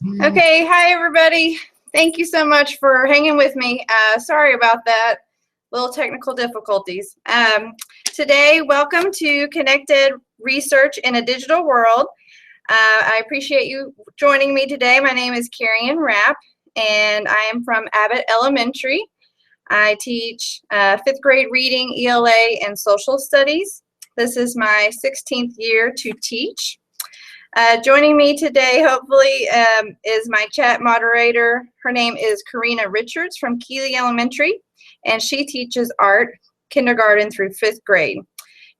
Okay, hi everybody. Thank you so much for hanging with me. Sorry about that, little technical difficulties. Today, welcome to ConnectEd Research in a Digital World. I appreciate you joining me today. My name is Carrie Ann Rapp, and I am from Abbott Elementary. I teach 5th grade reading, ELA, and social studies. This is my 16th year to teach. Joining me today, hopefully, is my chat moderator. Her name is Karina Richards from Keeley Elementary, and she teaches art, kindergarten through 5th grade.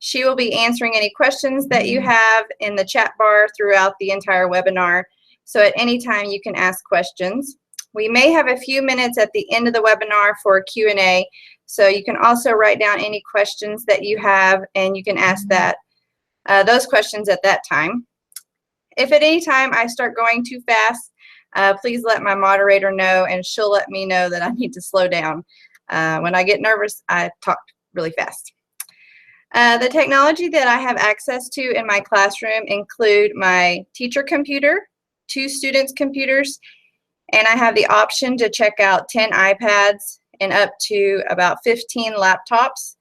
She will be answering any questions that you have in the chat bar throughout the entire webinar, so at any time you can ask questions. We may have a few minutes at the end of the webinar for a Q&A, so you can also write down any questions that you have, and you can ask those questions at that time. If at any time I start going too fast, please let my moderator know, and she'll let me know that I need to slow down. When I get nervous, I talk really fast. The technology that I have access to in my classroom include my teacher computer, 2 students' computers, and I have the option to check out 10 iPads and up to about 15 laptops.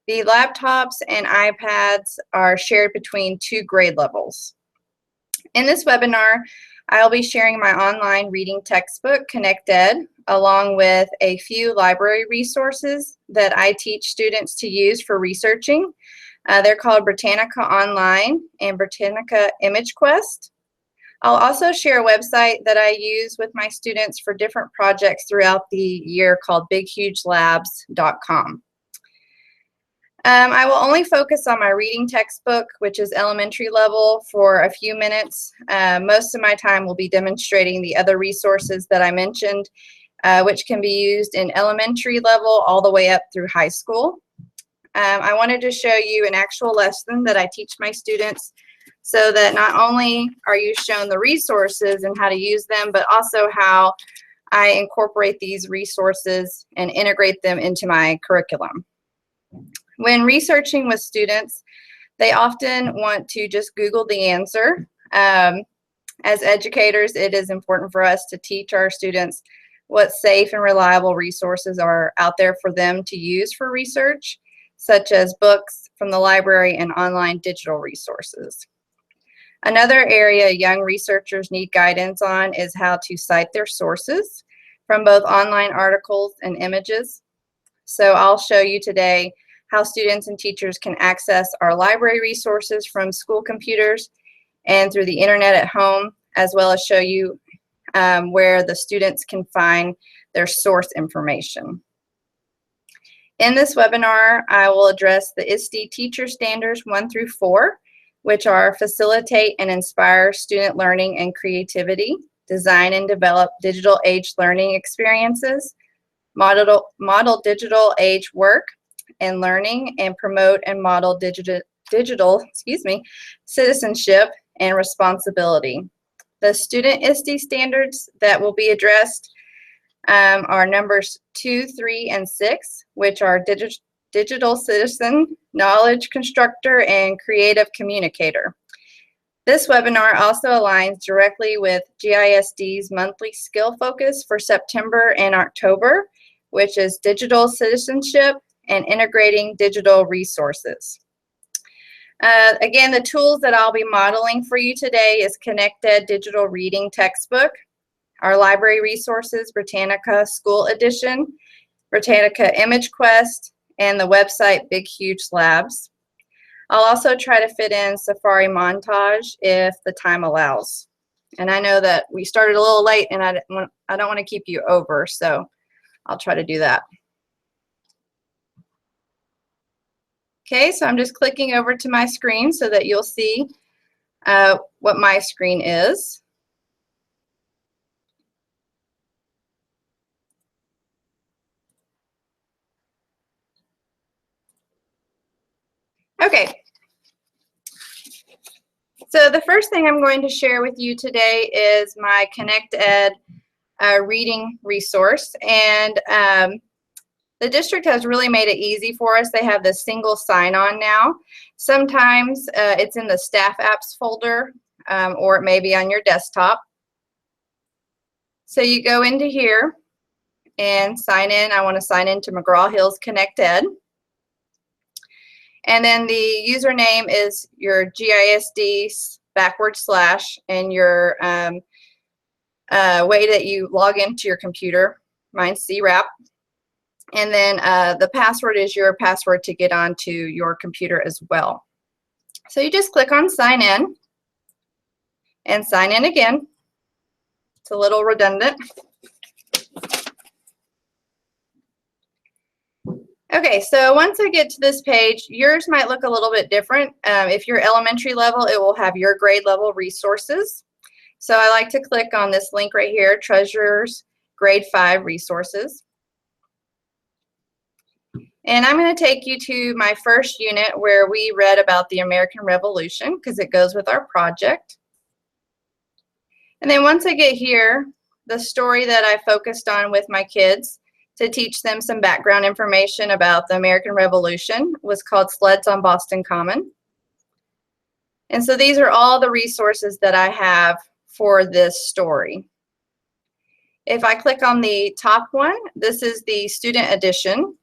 The laptops and iPads are shared between 2 grade levels. In this webinar, I'll be sharing my online reading textbook, ConnectEd, along with a few library resources that I teach students to use for researching. They're called Britannica Online and Britannica Image Quest. I'll also share a website that I use with my students for different projects throughout the year called bighugelabs.com. I will only focus on my reading textbook, which is elementary level, for a few minutes. Most of my time will be demonstrating the other resources that I mentioned, which can be used in elementary level all the way up through high school. I wanted to show you an actual lesson that I teach my students so that not only are you shown the resources and how to use them, but also how I incorporate these resources and integrate them into my curriculum. When researching with students, they often want to just Google the answer. As educators, it is important for us to teach our students what safe and reliable resources are out there for them to use for research, such as books from the library and online digital resources. Another area young researchers need guidance on is how to cite their sources from both online articles and images. So I'll show you today how students and teachers can access our library resources from school computers and through the internet at home, as well as show you where the students can find their source information. In this webinar, I will address the ISTE Teacher Standards 1 through 4, which are facilitate and inspire student learning and creativity, design and develop digital age learning experiences, model digital age work and learning, and promote and model digital citizenship and responsibility. The student ISTE standards that will be addressed are numbers 2, 3, and 6, which are digital citizen, knowledge constructor, and creative communicator. This webinar also aligns directly with GISD's monthly skill focus for September and October, which is digital citizenship and integrating digital resources. Again, the tools that I'll be modeling for you today is ConnectEd Digital Reading Textbook, our library resources, Britannica School Edition, Britannica Image Quest, and the website Big Huge Labs. I'll also try to fit in Safari Montage if the time allows. And I know that we started a little late and I don't want to keep you over, so I'll try to do that. Okay, so I'm just clicking over to my screen so that you'll see what my screen is. Okay, so the first thing I'm going to share with you today is my ConnectEd reading resource, and the district has really made it easy for us. They have this single sign-on now. Sometimes it's in the staff apps folder, or it may be on your desktop. So you go into here and sign in. I want to sign in to McGraw-Hill's ConnectEd. And then the username is your GISD / and your way that you log into your computer. Mine's CRAP. And then the password is your password to get onto your computer as well. So you just click on sign in and sign in again. It's a little redundant. Okay, so once I get to this page, yours might look a little bit different. If you're elementary level, it will have your grade level resources. So I like to click on this link right here, Treasurer's Grade 5 Resources. And I'm going to take you to my first unit where we read about the American Revolution because it goes with our project. And then once I get here, the story that I focused on with my kids to teach them some background information about the American Revolution was called Sleds on Boston Common. And so these are all the resources that I have for this story. If I click on the top one, this is the student edition.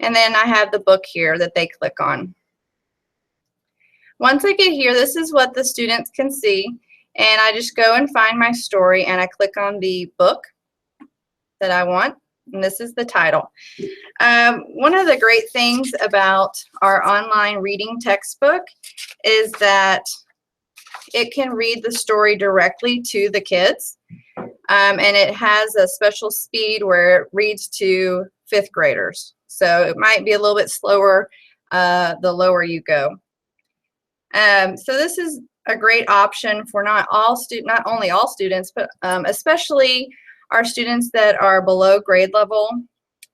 And then I have the book here that they click on. Once I get here, this is what the students can see. And I just go and find my story and I click on the book that I want. And this is the title. One of the great things about our online reading textbook is that it can read the story directly to the kids. And it has a special speed where it reads to 5th graders. So it might be a little bit slower the lower you go. So this is a great option for not only all students, but especially our students that are below grade level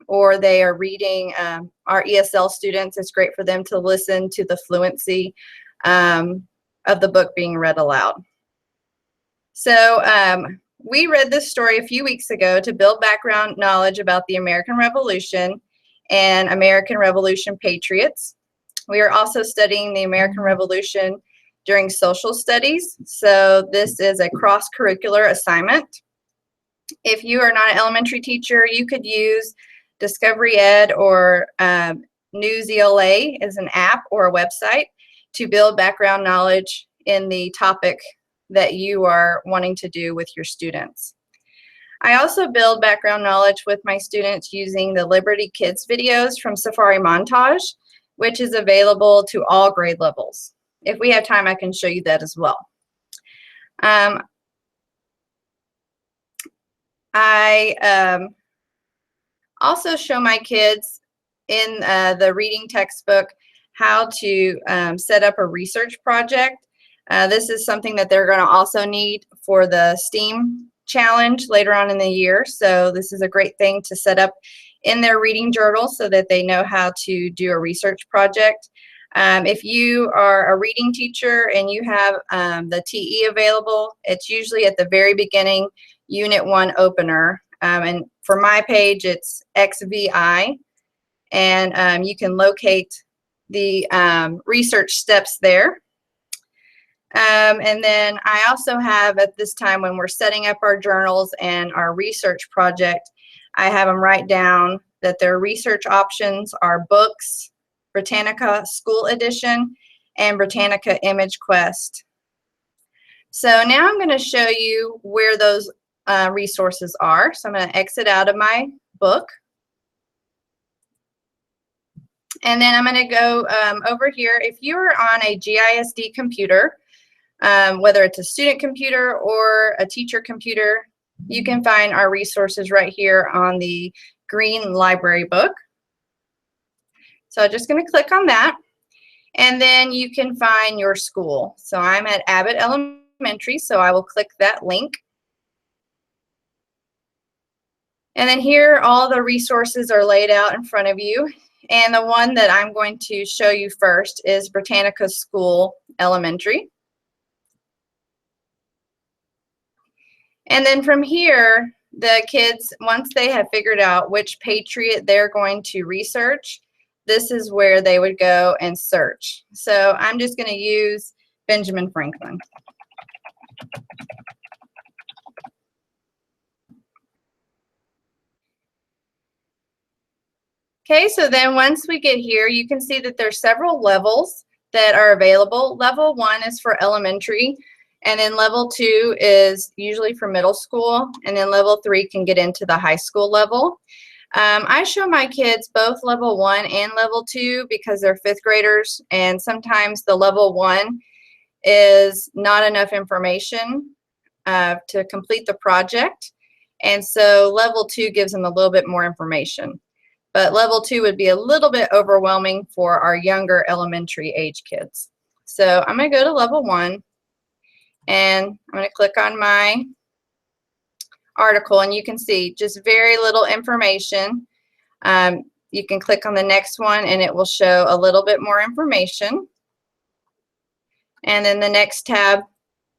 or they are reading our ESL students. It's great for them to listen to the fluency of the book being read aloud. So we read this story a few weeks ago to build background knowledge about the American Revolution and American Revolution patriots. We are also studying the American Revolution during social studies. So this is a cross-curricular assignment. If you are not an elementary teacher, you could use Discovery Ed or News ELA as an app or a website to build background knowledge in the topic that you are wanting to do with your students. I also build background knowledge with my students using the Liberty Kids videos from Safari Montage, which is available to all grade levels. If we have time, I can show you that as well. I also show my kids in the reading textbook how to set up a research project. This is something that they're going to also need for the STEAM challenge later on in the year. So this is a great thing to set up in their reading journal so that they know how to do a research project. If you are a reading teacher and you have the TE available, it's usually at the very beginning, Unit 1 opener. And for my page, it's XVI. And you can locate the research steps there. And then I also have at this time when we're setting up our journals and our research project, I have them write down that their research options are books, Britannica School Edition, and Britannica Image Quest. So now I'm going to show you where those resources are. So I'm going to exit out of my book. And then I'm going to go over here. If you're on a GISD computer, whether it's a student computer or a teacher computer, you can find our resources right here on the green library book. So I'm just going to click on that. And then you can find your school. So I'm at Abbott Elementary, so I will click that link. And then here all the resources are laid out in front of you. And the one that I'm going to show you first is Britannica School Elementary. And then from here, the kids, once they have figured out which patriot they're going to research, this is where they would go and search. So I'm just going to use Benjamin Franklin. Okay, so then once we get here, you can see that there's several levels that are available. Level 1 is for elementary, and then level 2 is usually for middle school, and then level 3 can get into the high school level. I show my kids both level 1 and level 2 because they're 5th graders, and sometimes the level 1 is not enough information to complete the project, and so level 2 gives them a little bit more information. But level 2 would be a little bit overwhelming for our younger elementary age kids. So I'm going to go to level 1, and I'm going to click on my article, and you can see just very little information. You can click on the next one, and it will show a little bit more information. And then the next tab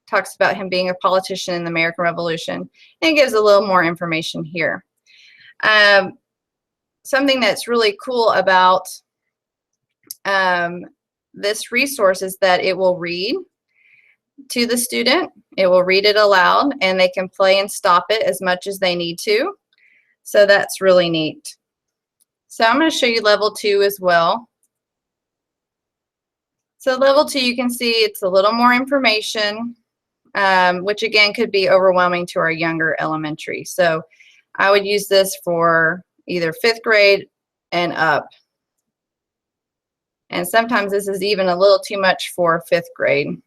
talks about him being a politician in the American Revolution, and gives a little more information here. Something that's really cool about this resource is that it will read to the student. It will read it aloud, and they can play and stop it as much as they need to. So that's really neat. So I'm going to show you level 2 as well. So level 2, you can see it's a little more information, which again could be overwhelming to our younger elementary. So I would use this for either 5th grade and up. And sometimes this is even a little too much for 5th grade.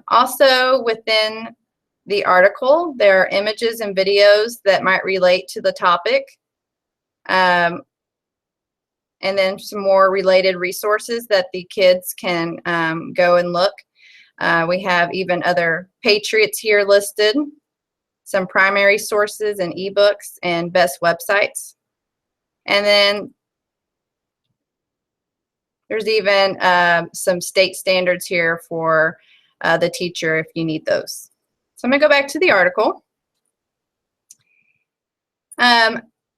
Also within the article, there are images and videos that might relate to the topic. And then some more related resources that the kids can go and look. We have even other patriots here listed, some primary sources and ebooks, and best websites. And then there's even some state standards here for the teacher if you need those. So I'm going to go back to the article.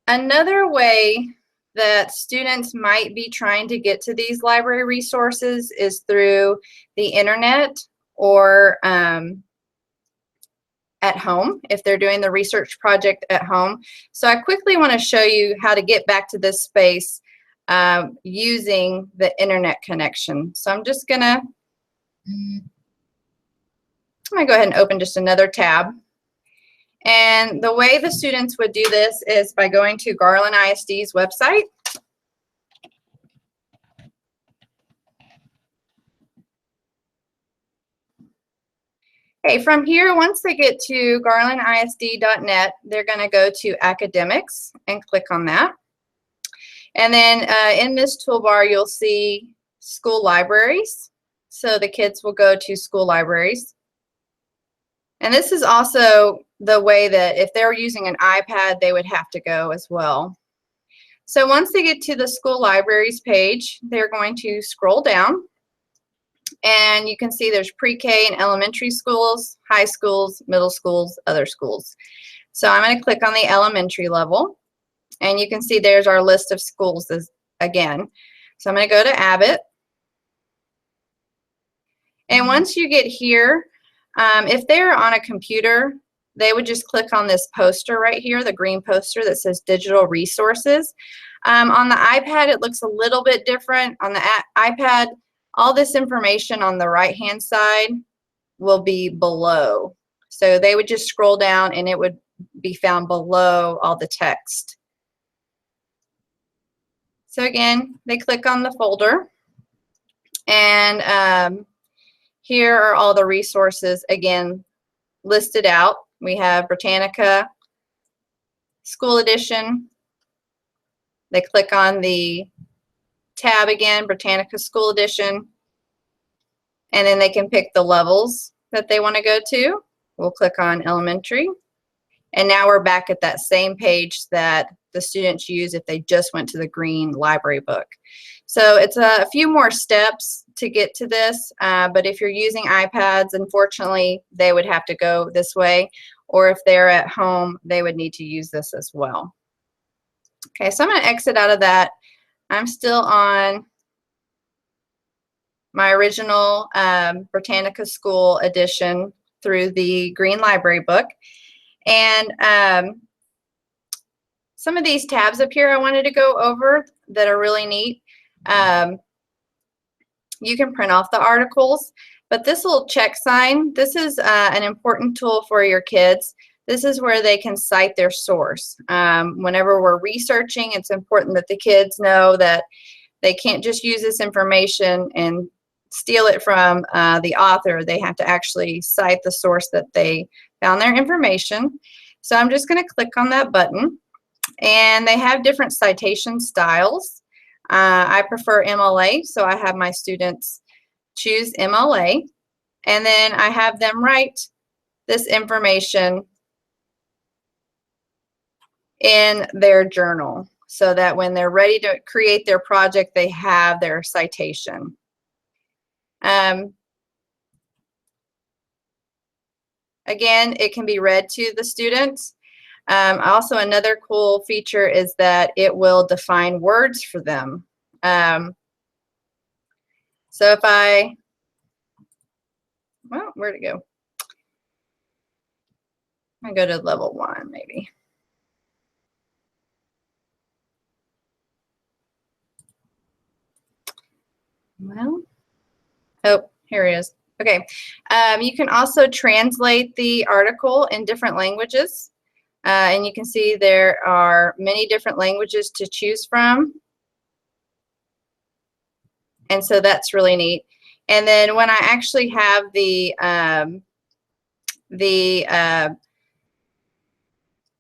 Another way that students might be trying to get to these library resources is through the internet or at home if they're doing the research project at home. So I quickly want to show you how to get back to this space using the internet connection. So I'm just gonna go ahead and open just another tab. And the way the students would do this is by going to Garland ISD's website. Okay, from here, once they get to garlandisd.net, they're going to go to academics and click on that. And then in this toolbar, you'll see school libraries. So the kids will go to school libraries. And this is also the way that if they're using an iPad, they would have to go as well. So once they get to the school libraries page, they're going to scroll down. And you can see there's pre-K and elementary schools, high schools, middle schools, other schools. So I'm going to click on the elementary level. And you can see there's our list of schools again. So I'm going to go to Abbott. And once you get here, if they're on a computer, they would just click on this poster right here, the green poster that says digital resources. On the iPad, it looks a little bit different. On the iPad, all this information on the right-hand side will be below. So they would just scroll down and it would be found below all the text. So again, they click on the folder, and here are all the resources again listed out. We have Britannica School Edition. They click on the tab again, Britannica School Edition, and then they can pick the levels that they want to go to. We'll click on elementary, and now we're back at that same page that the students use if they just went to the green library book. So it's a few more steps to get to this, but if you're using iPads, unfortunately, they would have to go this way, or if they're at home, they would need to use this as well. Okay, so I'm going to exit out of that. I'm still on my original Britannica School Edition through the Green Library book. And some of these tabs up here I wanted to go over that are really neat. You can print off the articles, but this little check sign, this is an important tool for your kids. This is where they can cite their source. Whenever we're researching, it's important that the kids know that they can't just use this information and steal it from the author. They have to actually cite the source that they found their information. So I'm just going to click on that button, and they have different citation styles. I prefer MLA, so I have my students choose MLA, and then I have them write this information in their journal so that when they're ready to create their project, they have their citation. Again, it can be read to the students. Also, another cool feature is that it will define words for them. So if I, well, where'd it go? I go to level 1, maybe. Well, oh, here it is. Okay, you can also translate the article in different languages. And you can see there are many different languages to choose from. And so that's really neat. And then when I actually have the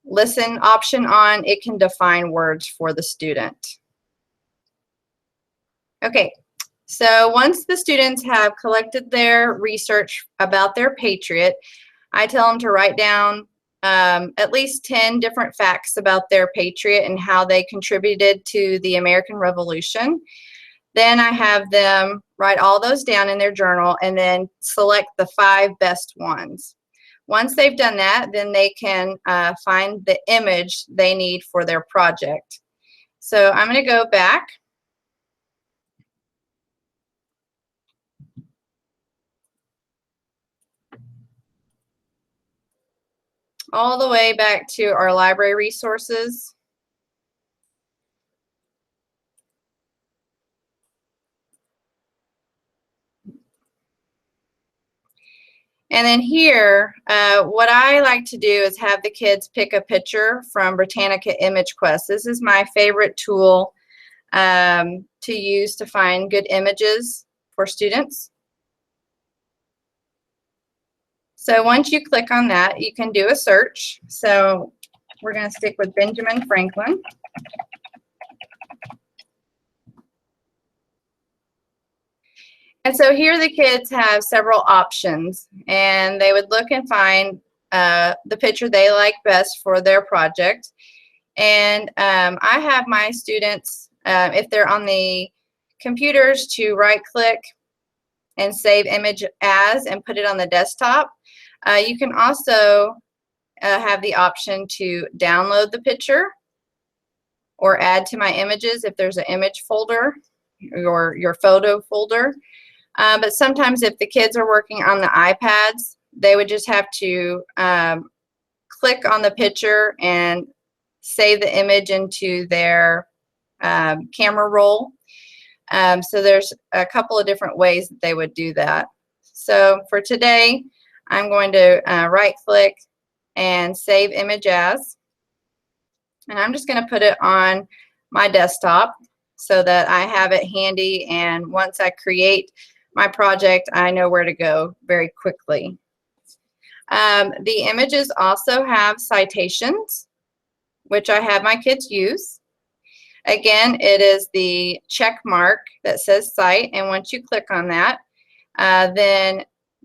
listen option on, it can define words for the student. Okay, so once the students have collected their research about their patriot, I tell them to write down at least 10 different facts about their patriot and how they contributed to the American Revolution. Then I have them write all those down in their journal and then select the 5 best ones. Once they've done that, then they can find the image they need for their project. So I'm going to go back. All the way back to our library resources. And then here, what I like to do is have the kids pick a picture from Britannica Image Quest. This is my favorite tool to use to find good images for students. So once you click on that, you can do a search. So we're going to stick with Benjamin Franklin. And so here the kids have several options, and they would look and find the picture they like best for their project. And I have my students, if they're on the computers, to right-click and save image as and put it on the desktop. You can also have the option to download the picture or add to my images if there's an image folder or your photo folder. But sometimes if the kids are working on the iPads, they would just have to click on the picture and save the image into their camera roll. So there's a couple of different ways that they would do that. So for today, I'm going to right-click and save image as. And I'm just going to put it on my desktop so that I have it handy, and once I create my project, I know where to go very quickly. The images also have citations, which I have my kids use. Again, it is the check mark that says cite, and once you click on that, then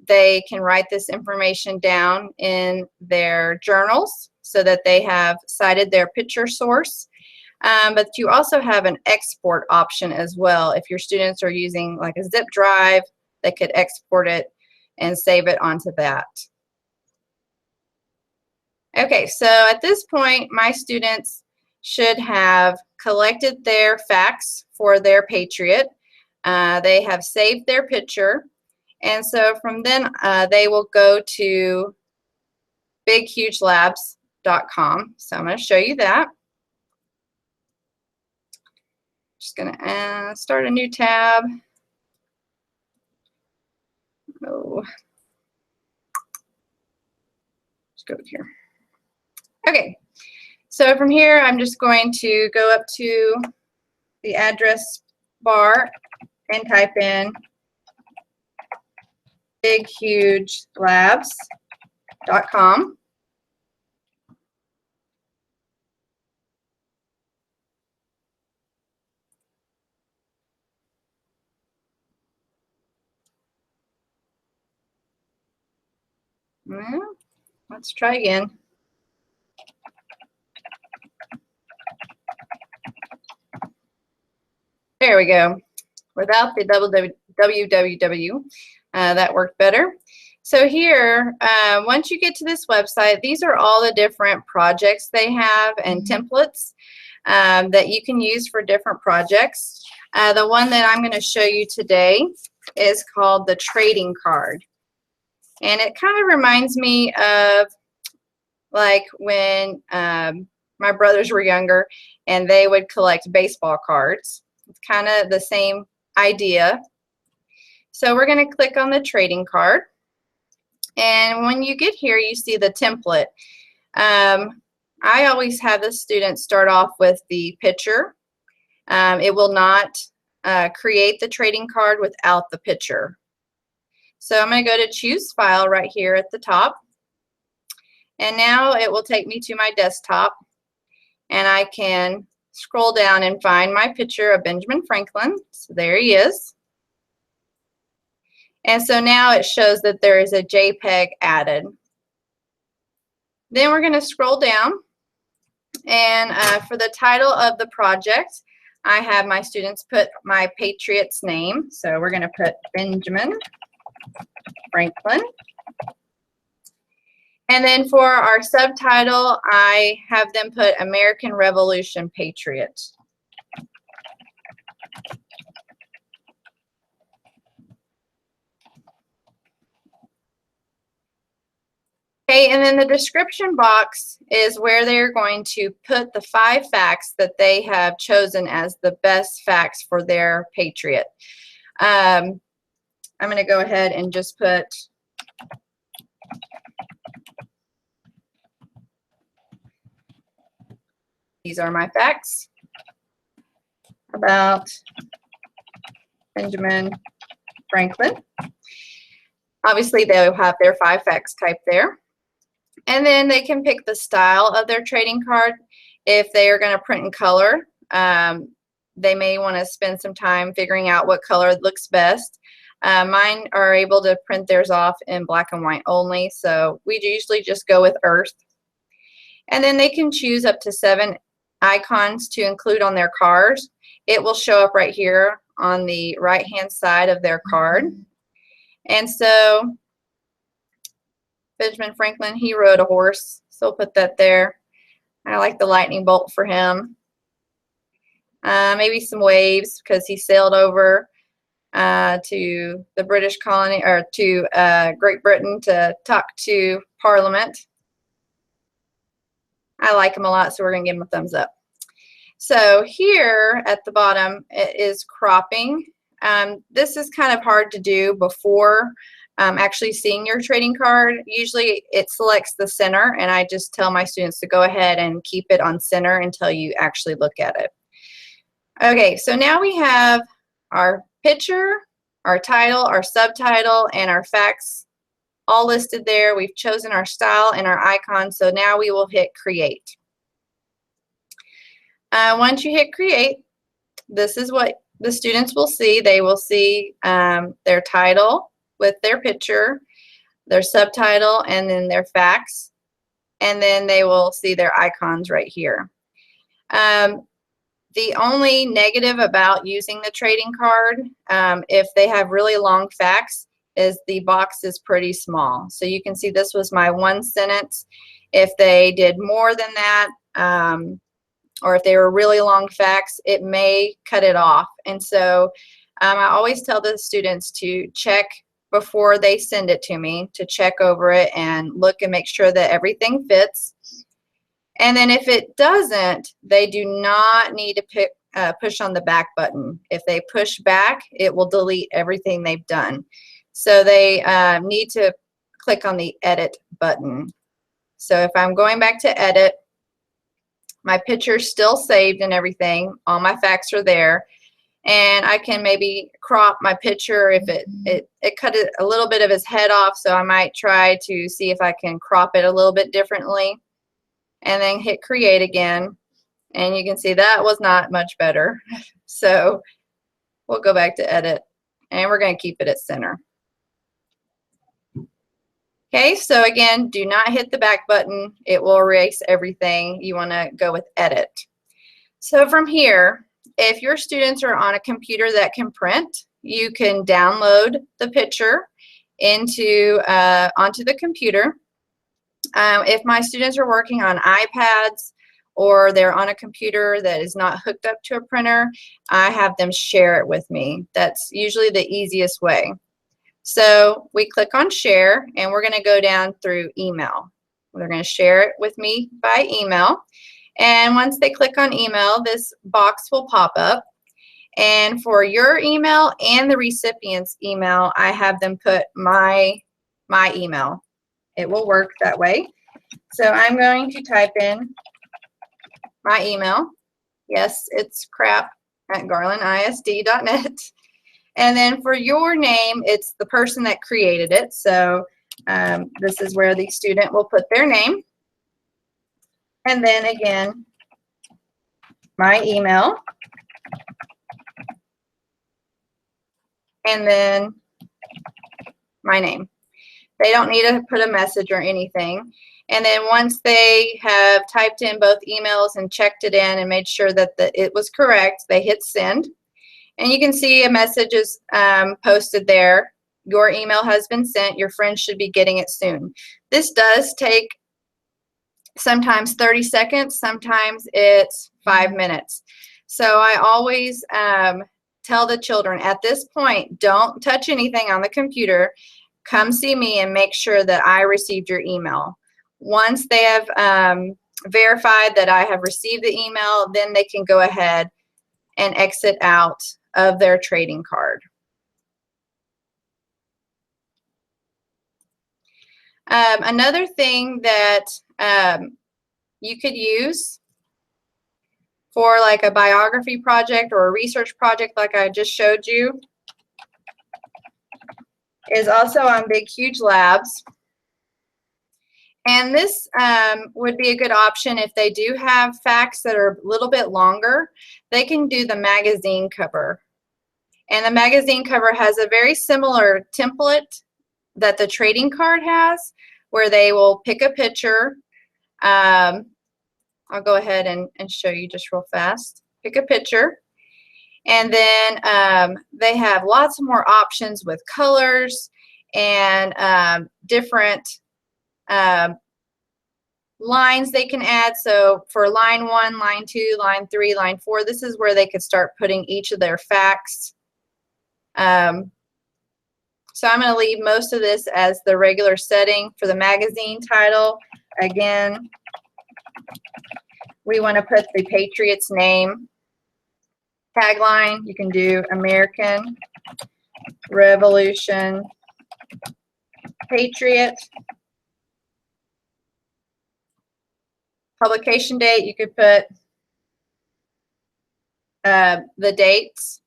they can write this information down in their journals so that they have cited their picture source. But you also have an export option as well. If your students are using like a zip drive, they could export it and save it onto that. Okay, so at this point, my students should have collected their facts for their patriot. They have saved their picture, And so from then, they will go to bighugelabs.com. So I'm going to show you that. Just going to start a new tab. Oh, let's go here. Okay, so from here, I'm just going to go up to the address bar and type in bighugelabs.com. Well, let's try again. There we go. Without the www, that worked better. So here, once you get to this website, these are all the different projects they have and templates that you can use for different projects. The one that I'm going to show you today is called the trading card. And it kind of reminds me of like when my brothers were younger and they would collect baseball cards. It's kind of the same idea. So we're going to click on the trading card. And when you get here, you see the template. I always have the students start off with the picture. It will not create the trading card without the picture. So I'm going to go to choose file right here at the top. And now it will take me to my desktop. And I can scroll down and find my picture of Benjamin Franklin. So there he is. And so now it shows that there is a JPEG added. Then we're going to scroll down. And for the title of the project, I have my students put my patriot's name. So we're going to put Benjamin Franklin. And then for our subtitle, I have them put American Revolution Patriot. Okay, and then the description box is where they're going to put the 5 facts that they have chosen as the best facts for their patriot. I'm going to go ahead and just put these are my facts about Benjamin Franklin. Obviously, they'll have their 5 facts typed there. And then they can pick the style of their trading card. If they are going to print in color, they may want to spend some time figuring out what color looks best. Mine are able to print theirs off in black and white only, so we usually just go with earth. And then they can choose up to 7 icons to include on their cards. It will show up right here on the right-hand side of their card. And so Benjamin Franklin, he rode a horse, so we'll put that there. I like the lightning bolt for him. Maybe some waves because he sailed over to the British colony, or to Great Britain, to talk to Parliament. I like him a lot, so we're going to give him a thumbs up. So here at the bottom, it is cropping. This is kind of hard to do before actually seeing your trading card. Usually it selects the center, and I just tell my students to go ahead and keep it on center until you actually look at it. Okay, so now we have our picture, our title, our subtitle, and our facts all listed there. We've chosen our style and our icon, so now we will hit create. Once you hit create, this is what the students will see. They will see their title with their picture, their subtitle, and then their facts, and then they will see their icons right here. The only negative about using the trading card, if they have really long facts, is the box is pretty small. So you can see this was my 1 sentence. If they did more than that, or if they were really long facts, it may cut it off. And so I always tell the students to check before they send it to me to check over it and look and make sure that everything fits. And then if it doesn't, they do not need to push on the back button. If they push back, it will delete everything they've done. So they need to click on the edit button. So if I'm going back to edit, my picture's still saved and everything. All my facts are there. And I can maybe crop my picture if it cut a little bit of his head off, so I might try to see if I can crop it a little bit differently. And then hit create again. And you can see that was not much better. So we'll go back to edit, and we're going to keep it at center. Okay, so again, do not hit the back button. It will erase everything. You want to go with edit. So from here, if your students are on a computer that can print, you can download the picture onto the computer. If my students are working on iPads or they're on a computer that is not hooked up to a printer, I have them share it with me. That's usually the easiest way. So we click on share, and we're going to go down through email. They're going to share it with me by email. And once they click on email, this box will pop up. And for your email and the recipient's email, I have them put my email. It will work that way. So I'm going to type in my email. Yes, it's crap@garlandisd.net. And then for your name, it's the person that created it. So this is where the student will put their name. And then again, my email. And then my name. They don't need to put a message or anything. And then once they have typed in both emails and checked it in and made sure that it was correct, they hit send. And you can see a message is posted there. Your email has been sent. Your friends should be getting it soon. This does take sometimes 30 seconds. Sometimes it's 5 minutes. So I always tell the children at this point, don't touch anything on the computer. Come see me and make sure that I received your email. Once they have verified that I have received the email, then they can go ahead and exit out of their trading card. Another thing that you could use for like a biography project or a research project like I just showed you is also on Big Huge Labs. And this would be a good option if they do have facts that are a little bit longer. They can do the magazine cover. And the magazine cover has a very similar template that the trading card has, where they will pick a picture. I'll go ahead and show you just real fast. Pick a picture. And then they have lots more options with colors and different lines they can add. So for line 1, line 2, line 3, line 4, this is where they could start putting each of their facts. So I'm going to leave most of this as the regular setting. For the magazine title, again, we want to put the Patriot's name. Tagline, you can do American Revolution Patriot. Publication date, you could put the dates.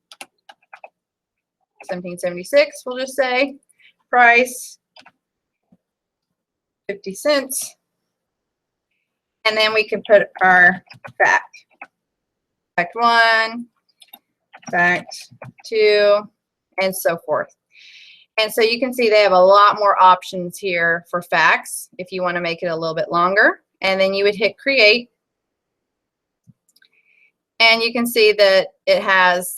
1776, we'll just say. Price, 50 cents. And then we can put our fact. Fact 1, fact 2, and so forth. And so you can see they have a lot more options here for facts if you want to make it a little bit longer. And then you would hit create. And you can see that it has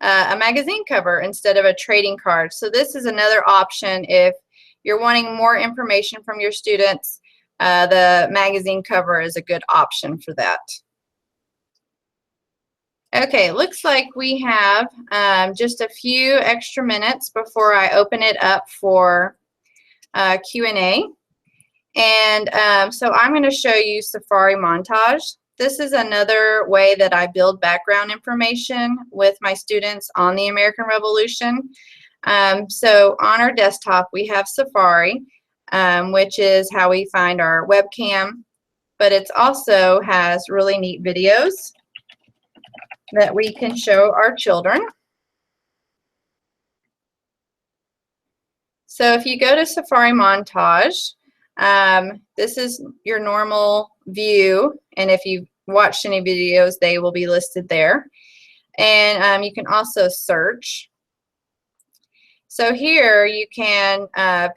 a magazine cover instead of a trading card. So this is another option if you're wanting more information from your students. The magazine cover is a good option for that. Okay, looks like we have just a few extra minutes before I open it up for Q&A. And so I'm going to show you Safari Montage. This is another way that I build background information with my students on the American Revolution. So on our desktop we have Safari, which is how we find our webcam, but it also has really neat videos that we can show our children. So if you go to Safari Montage, this is your normal view, and if you've watched any videos, they will be listed there. And you can also search. So here you can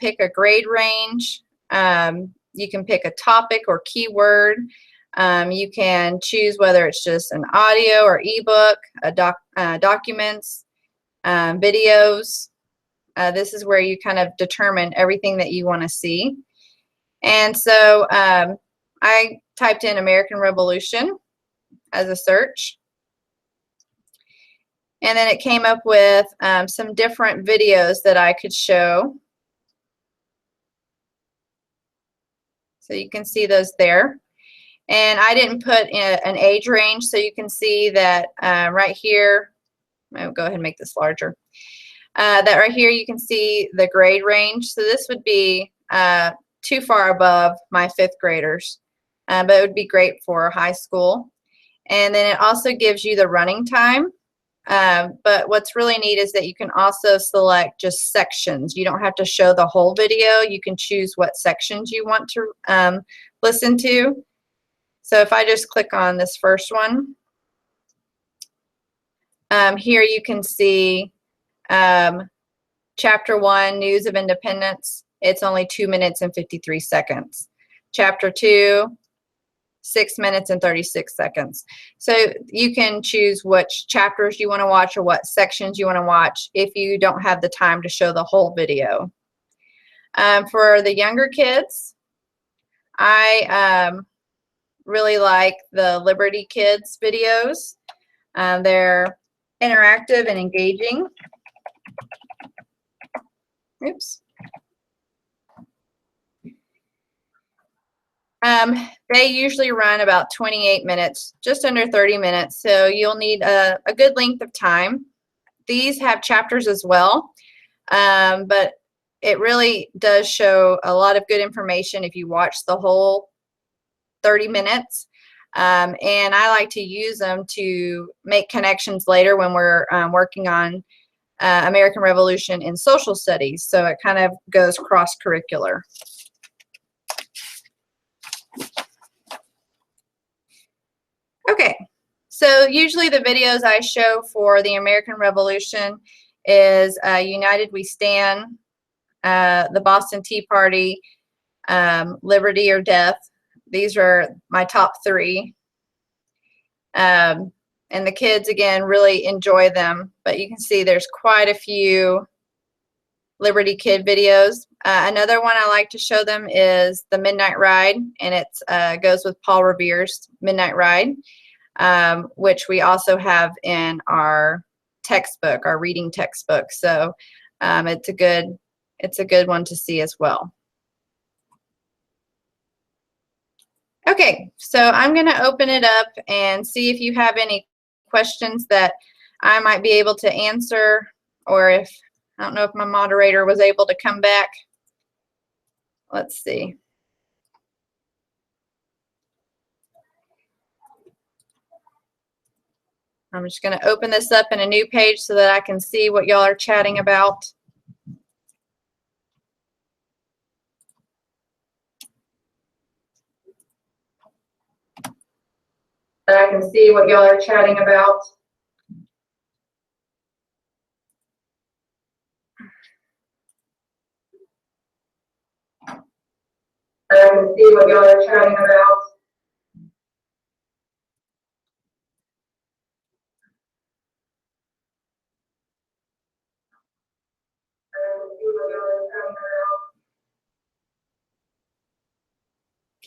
pick a grade range, you can pick a topic or keyword, you can choose whether it's just an audio or ebook, documents, videos. This is where you kind of determine everything that you want to see. And so I typed in American Revolution as a search. And then it came up with some different videos that I could show. So you can see those there. And I didn't put in an age range, so you can see that right here, I'll go ahead and make this larger. That right here you can see the grade range. So this would be too far above my 5th graders, but it would be great for high school. And then it also gives you the running time. But what's really neat is that you can also select just sections. You don't have to show the whole video. You can choose what sections you want to listen to. So if I just click on this first one, here you can see Chapter 1, News of Independence. It's only 2 minutes and 53 seconds. Chapter 2, 6 minutes and 36 seconds. So you can choose which chapters you want to watch or what sections you want to watch if you don't have the time to show the whole video. For the younger kids, I really like the Liberty Kids videos. They're interactive and engaging. Oops. They usually run about 28 minutes, just under 30 minutes, so you'll need a good length of time. These have chapters as well, but it really does show a lot of good information if you watch the whole 30 minutes. And I like to use them to make connections later when we're working on American Revolution in social studies, so it kind of goes cross-curricular. Okay, so usually the videos I show for the American Revolution is United We Stand, the Boston Tea Party, Liberty or Death. These are my top 3. And the kids, again, really enjoy them, but you can see there's quite a few Liberty Kid videos. Another one I like to show them is the Midnight Ride, and it goes with Paul Revere's Midnight Ride, which we also have in our textbook, our reading textbook. So it's a good one to see as well. Okay, so I'm going to open it up and see if you have any questions that I might be able to answer, or if I don't know if my moderator was able to come back. Let's see. I'm just going to open this up in a new page so that I can see what y'all are chatting about. That I can see what y'all are chatting about. That I can see what y'all are chatting about.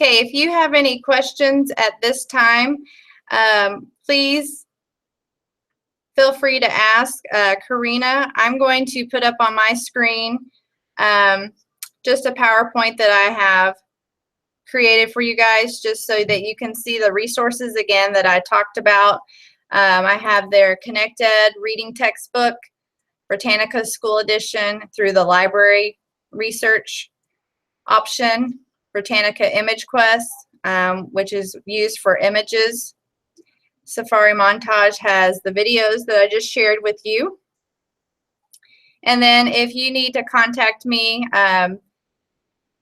Okay, if you have any questions at this time, please feel free to ask. Karina, I'm going to put up on my screen just a PowerPoint that I have created for you guys, just so that you can see the resources again that I talked about. I have their ConnectEd reading textbook, Britannica School Edition through the library research option, Britannica Image Quest, which is used for images. Safari Montage has the videos that I just shared with you. And then if you need to contact me,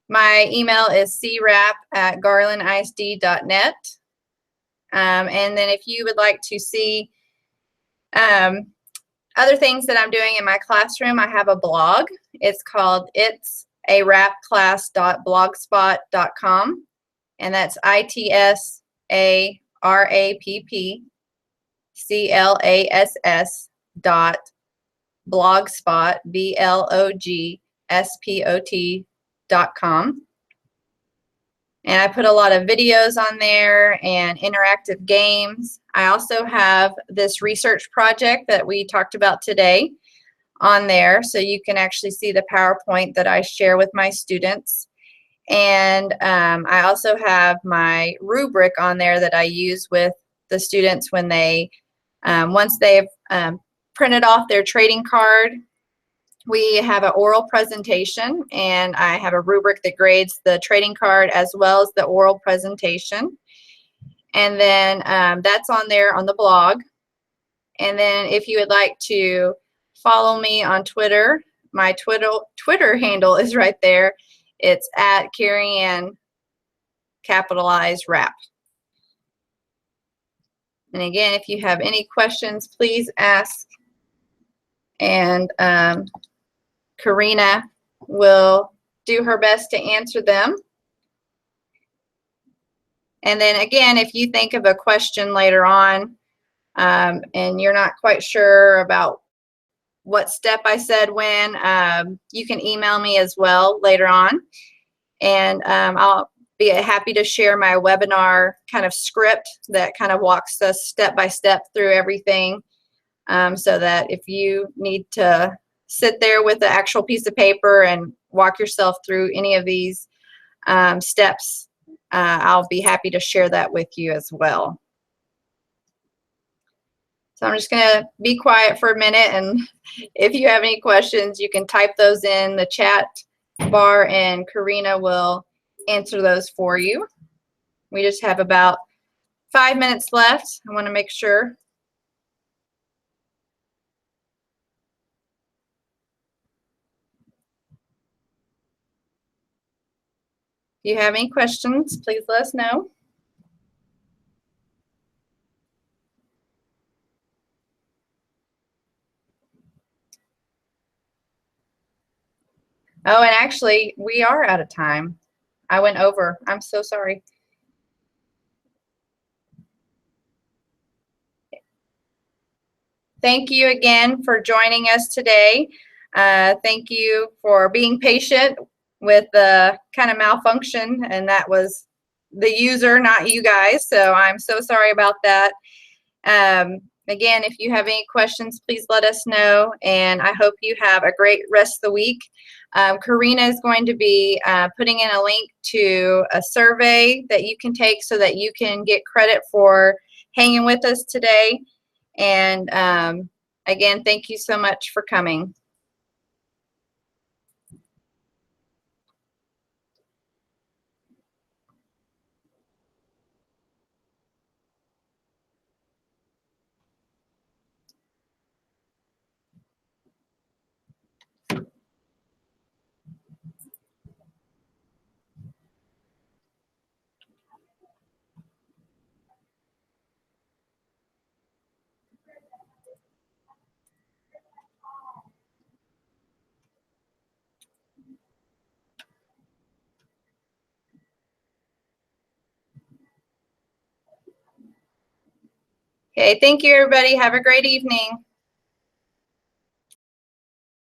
my email is crap@garlandisd.net. And then if you would like to see other things that I'm doing in my classroom, I have a blog. It's called itsarapclass.blogspot.com, and that's itsarapclass.blogspot, blogspot.com. And I put a lot of videos on there and interactive games. I also have this research project that we talked about today on there, so you can actually see the PowerPoint that I share with my students. And I also have my rubric on there that I use with the students when they, once they've printed off their trading card, we have an oral presentation, and I have a rubric that grades the trading card as well as the oral presentation. And then that's on there on the blog. And then if you would like to follow me on Twitter, my Twitter handle is right there. It's @CarrieAnn capitalized rap. And again, if you have any questions, please ask. And Karina will do her best to answer them. And then again, if you think of a question later on and you're not quite sure about what step I said when, you can email me as well later on. And I'll be happy to share my webinar kind of script that kind of walks us step by step through everything, so that if you need to sit there with the actual piece of paper and walk yourself through any of these steps, I'll be happy to share that with you as well. So I'm just going to be quiet for a minute, and if you have any questions, you can type those in the chat bar and Karina will answer those for you. We just have about 5 minutes left. I want to make sure. If you have any questions, please let us know. Oh, and actually, we are out of time. I went over. I'm so sorry. Thank you again for joining us today. Thank you for being patient with the kind of malfunction, and that was the user, not you guys. So I'm so sorry about that. Again, if you have any questions, please let us know, and I hope you have a great rest of the week. Karina is going to be putting in a link to a survey that you can take so that you can get credit for hanging with us today. And again, thank you so much for coming. Okay, thank you, everybody. Have a great evening.